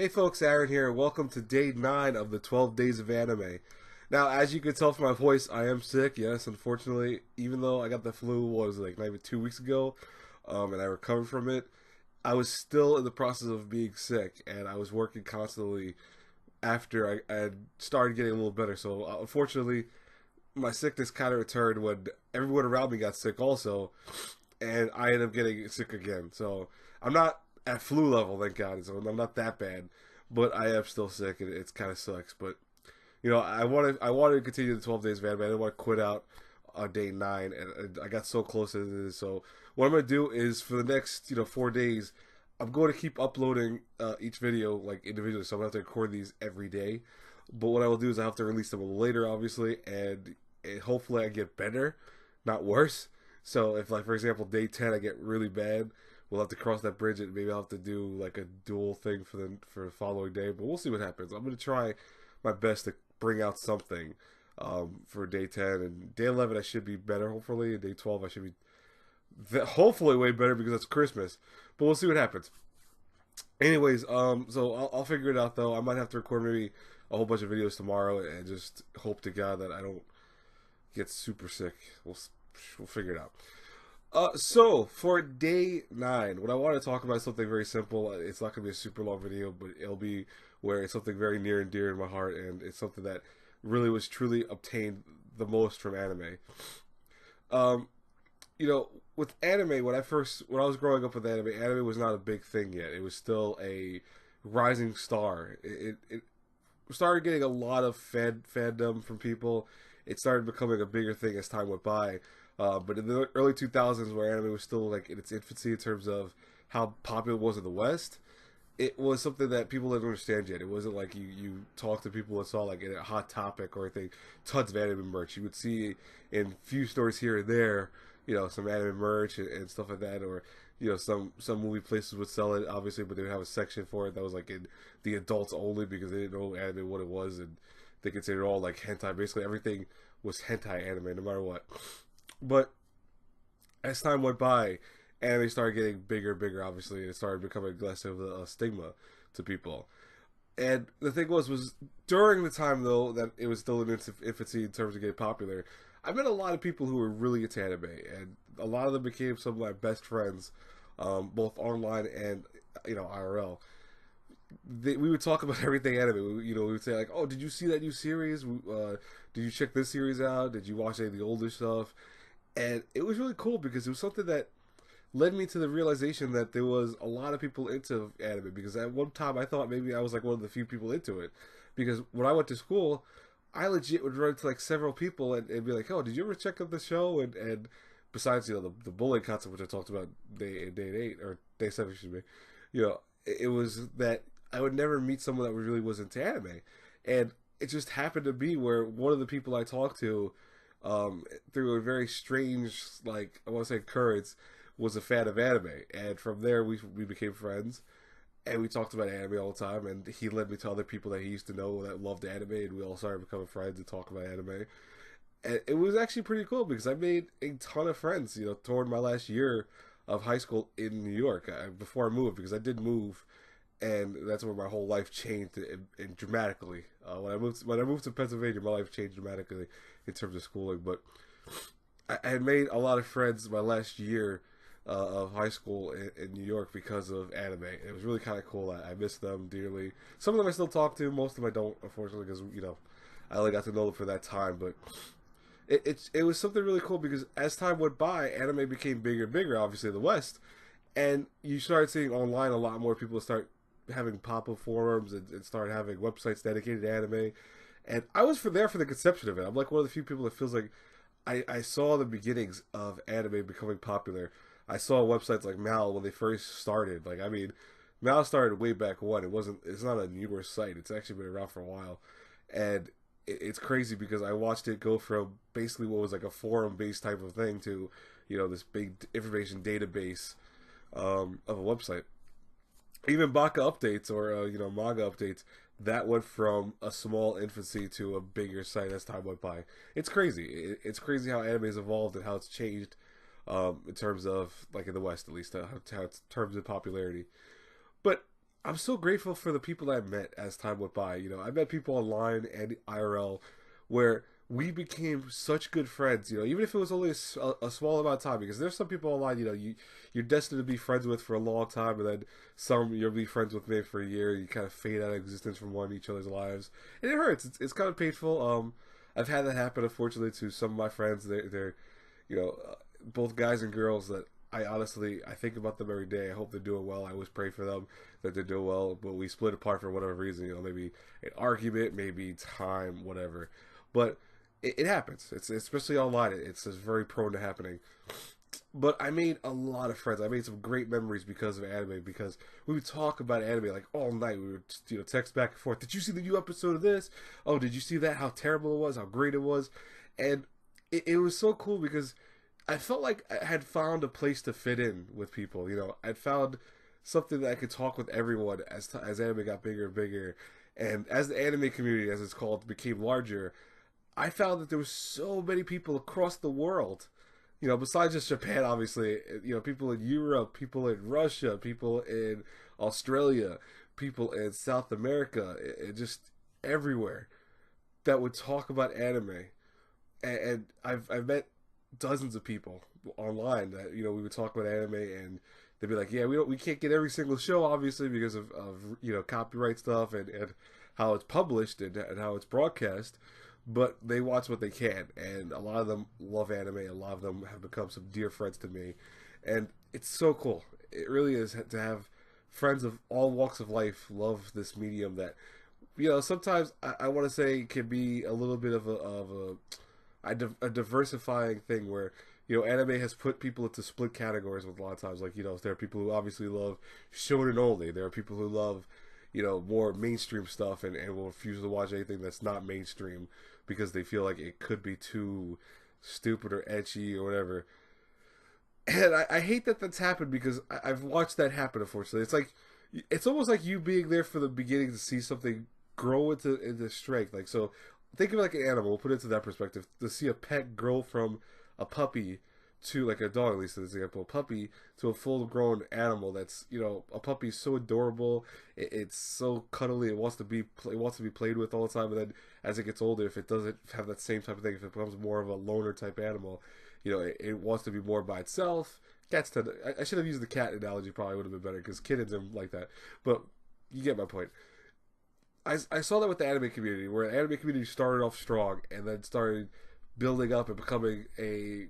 Hey folks, Aaron here. Welcome to day 9 of the 12 days of anime. Now, as you can tell from my voice, I am sick. Yes, unfortunately, even though I got the flu, what was it, like maybe 2 weeks ago, and I recovered from it, I was still in the process of being sick, and I was working constantly after I had started getting a little better. So, unfortunately, my sickness kind of returned when everyone around me got sick also, and I ended up getting sick again. So, I'm not at flu level, thank God. So I'm not that bad, but I am still sick, and it's kind of sucks. But I wanted to continue the 12 days, man. I didn't want to quit out on day 9, and I got so close to this. So what I'm gonna do is for the next 4 days, I'm going to keep uploading each video like individually. So I'm gonna have to record these every day. But what I will do is I have to release them a little later, obviously, and hopefully I get better, not worse. So if, like, for example, day 10 I get really bad, we'll have to cross that bridge, and maybe I'll have to do like a dual thing for the following day. But we'll see what happens. I'm gonna try my best to bring out something for day 10, and day 11 I should be better. Hopefully, and day 12 I should be hopefully way better because it's Christmas. But we'll see what happens. Anyways, so I'll figure it out though. I might have to record maybe a whole bunch of videos tomorrow, and just hope to God that I don't get super sick. We'll figure it out. So for day 9, what I want to talk about is something very simple. It's not going to be a super long video, but it'll be where it's something very near and dear in my heart, and it's something that really was truly obtained the most from anime. Um, with anime, when I was growing up with anime was not a big thing yet. It was still a rising star. It started getting a lot of fandom from people. It started becoming a bigger thing as time went by. But in the early 2000s, where anime was still like in its infancy in terms of how popular it was in the West, it was something that people didn't understand yet. It wasn't like you talk to people that saw like a hot topic or anything, tons of anime merch. You would see in few stores here and there, some anime merch and stuff like that, or some movie places would sell it, obviously, but they would have a section for it that was like in the adults only because they didn't know anime what it was, and they considered it all like hentai. Basically, everything was hentai anime, no matter what. But as time went by, anime started getting bigger and bigger, obviously, and it started becoming less of a stigma to people. And the thing was during the time, though, that it was still in its infancy in terms of getting popular, I met a lot of people who were really into anime, and a lot of them became some of my best friends, both online and, IRL. We would talk about everything anime. We would say like, "Oh, did you see that new series? Did you check this series out? Did you watch any of the older stuff?" And it was really cool because it was something that led me to the realization that there was a lot of people into anime. Because at one time I thought maybe I was like one of the few people into it. Because when I went to school, I legit would run to like several people and be like, "Oh, did you ever check out the show?" And besides the bullying concept, which I talked about day 8 or day 7, excuse me, it was that I would never meet someone that really was into anime, and it just happened to be where one of the people I talked to, through a very strange, like, I want to say occurrence, was a fan of anime, and from there we became friends, and we talked about anime all the time, and he led me to other people that he used to know that loved anime, and we all started becoming friends and talk about anime. And it was actually pretty cool because I made a ton of friends, toward my last year of high school in New York, before I moved, because I did move, and that's where my whole life changed and dramatically. When I moved to Pennsylvania, my life changed dramatically in terms of schooling. But I had made a lot of friends my last year of high school in New York because of anime. It was really kind of cool. I miss them dearly. Some of them I still talk to. Most of them I don't, unfortunately, because I only got to know them for that time. But it was something really cool because as time went by, anime became bigger and bigger, obviously in the West, and you started seeing online a lot more people start having pop-up forums and start having websites dedicated to anime. And I was there for the conception of it. I'm like one of the few people that feels like I saw the beginnings of anime becoming popular. I saw websites like Mal when they first started. Like, I mean, Mal started way back when. It's not a newer site. It's actually been around for a while. And it's crazy because I watched it go from basically what was like a forum-based type of thing to, this big information database of a website. Even Baka updates or manga updates, that went from a small infancy to a bigger site as time went by. It's crazy. It's crazy how anime has evolved and how it's changed, in terms of, like, in the West at least, how it's in terms of popularity. But I'm so grateful for the people that I met as time went by. You know, I met people online and IRL where we became such good friends. You know, even if it was only a small amount of time, because there's some people online, you know, you're destined to be friends with for a long time, and then some you'll be friends with maybe for a year. You kind of fade out of existence from one each other's lives, and it hurts. It's kind of painful. I've had that happen, unfortunately, to some of my friends. They're you know, both guys and girls that I think about them every day. I hope they're doing well. I always pray for them that they're doing well. But we split apart for whatever reason. You know, maybe an argument, maybe time, whatever. But it happens. It's especially online. It's just very prone to happening. But I made a lot of friends. I made some great memories because of anime. Because we would talk about anime like all night. We would text back and forth. Did you see the new episode of this? Oh, did you see that? How terrible it was. How great it was. And it was so cool because I felt like I had found a place to fit in with people. You know, I'd found something that I could talk with everyone as anime got bigger and bigger, and as the anime community, as it's called, became larger. I found that there were so many people across the world. You know, besides just Japan, obviously. You know, people in Europe, people in Russia, people in Australia, people in South America, just everywhere that would talk about anime. And I've met dozens of people online that we would talk about anime, and they'd be like, yeah, we can't get every single show obviously because of copyright stuff and how it's published and how it's broadcast, but they watch what they can, and a lot of them love anime. A lot of them have become some dear friends to me, and it's so cool. It really is to have friends of all walks of life love this medium that sometimes I want to say can be a little bit of a diversifying thing where anime has put people into split categories with a lot of times. Like there are people who obviously love shonen only. There are people who love more mainstream stuff and will refuse to watch anything that's not mainstream because they feel like it could be too stupid or etchy or whatever. And I hate that that's happened because I've watched that happen. Unfortunately, it's almost like you being there for the beginning to see something grow into strength. Like, so think of it like an animal. We'll put it into that perspective. To see a pet grow from a puppy to, like a dog, at least as an example, a puppy to a full-grown animal. That's a puppy is so adorable. It's so cuddly. It wants to be played with all the time. And then as it gets older, if it doesn't have that same type of thing, if it becomes more of a loner type animal, it wants to be more by itself. Cats tend to, I should have used the cat analogy. Probably would have been better because kittens are like that. But you get my point. I saw that with the anime community, where the anime community started off strong and then started building up and becoming a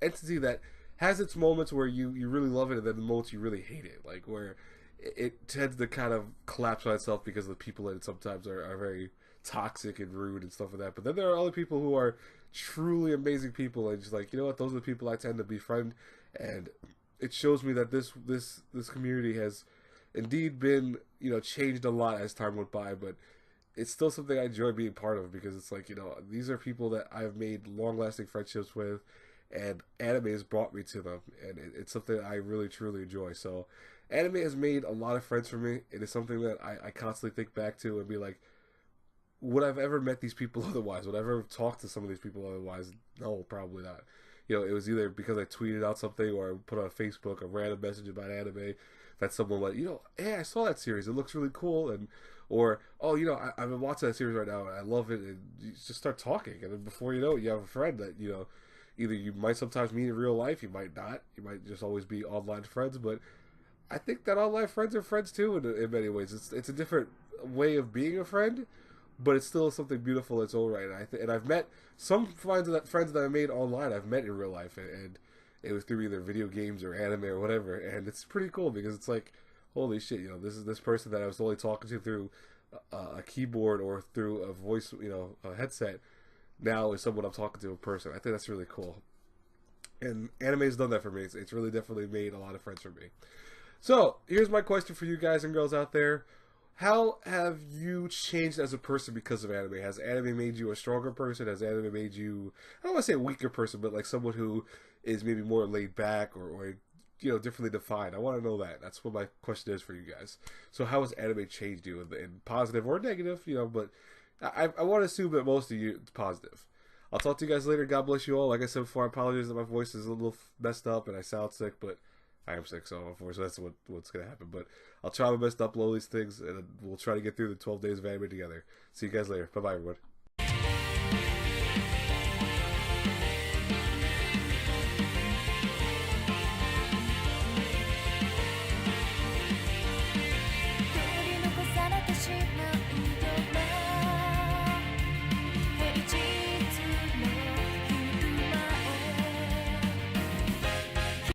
entity that has its moments where you really love it and then the moments you really hate it. Like where it tends to kind of collapse on itself because the people in it sometimes are very toxic and rude and stuff like that. But then there are other people who are truly amazing people and just like, what, those are the people I tend to befriend. And it shows me that this community has indeed been changed a lot as time went by, but it's still something I enjoy being part of because it's like these are people that I've made long lasting friendships with, and anime has brought me to them, and it's something I really truly enjoy. So anime has made a lot of friends for me. It is something that I constantly think back to and be like, would I've ever met these people otherwise? Would I ever talk to some of these people otherwise? No, probably not. It was either because I tweeted out something or I put on Facebook a random message about anime that someone went, hey, I saw that series. It looks really cool. Or, oh, I've been watching that series right now and I love it. And you just start talking. And then before you know it, you have a friend that, either you might sometimes meet in real life, you might not. You might just always be online friends. But I think that online friends are friends too in many ways. It's a different way of being a friend, but it's still something beautiful in its own right. And I've met some friends that I made online. I've met in real life, and it was through either video games or anime or whatever. And it's pretty cool because it's like, holy shit, this is this person that I was only talking to through a keyboard or through a voice, a headset. Now is someone I'm talking to in person. I think that's really cool. And anime has done that for me. It's really definitely made a lot of friends for me. So here's my question for you guys and girls out there. How have you changed as a person because of anime? Has anime made you a stronger person? Has anime made you, I don't want to say a weaker person, but like someone who is maybe more laid back or differently defined? I want to know that. That's what my question is for you guys. So how has anime changed you in positive or negative? But I want to assume that most of you it's positive. I'll talk to you guys later. God bless you all. Like I said before, I apologize that my voice is a little messed up and I sound sick, but I am sick, so unfortunately that's what's gonna happen. But I'll try my best to upload these things, and we'll try to get through the 12 days of anime together. See you guys later. Bye bye, everyone.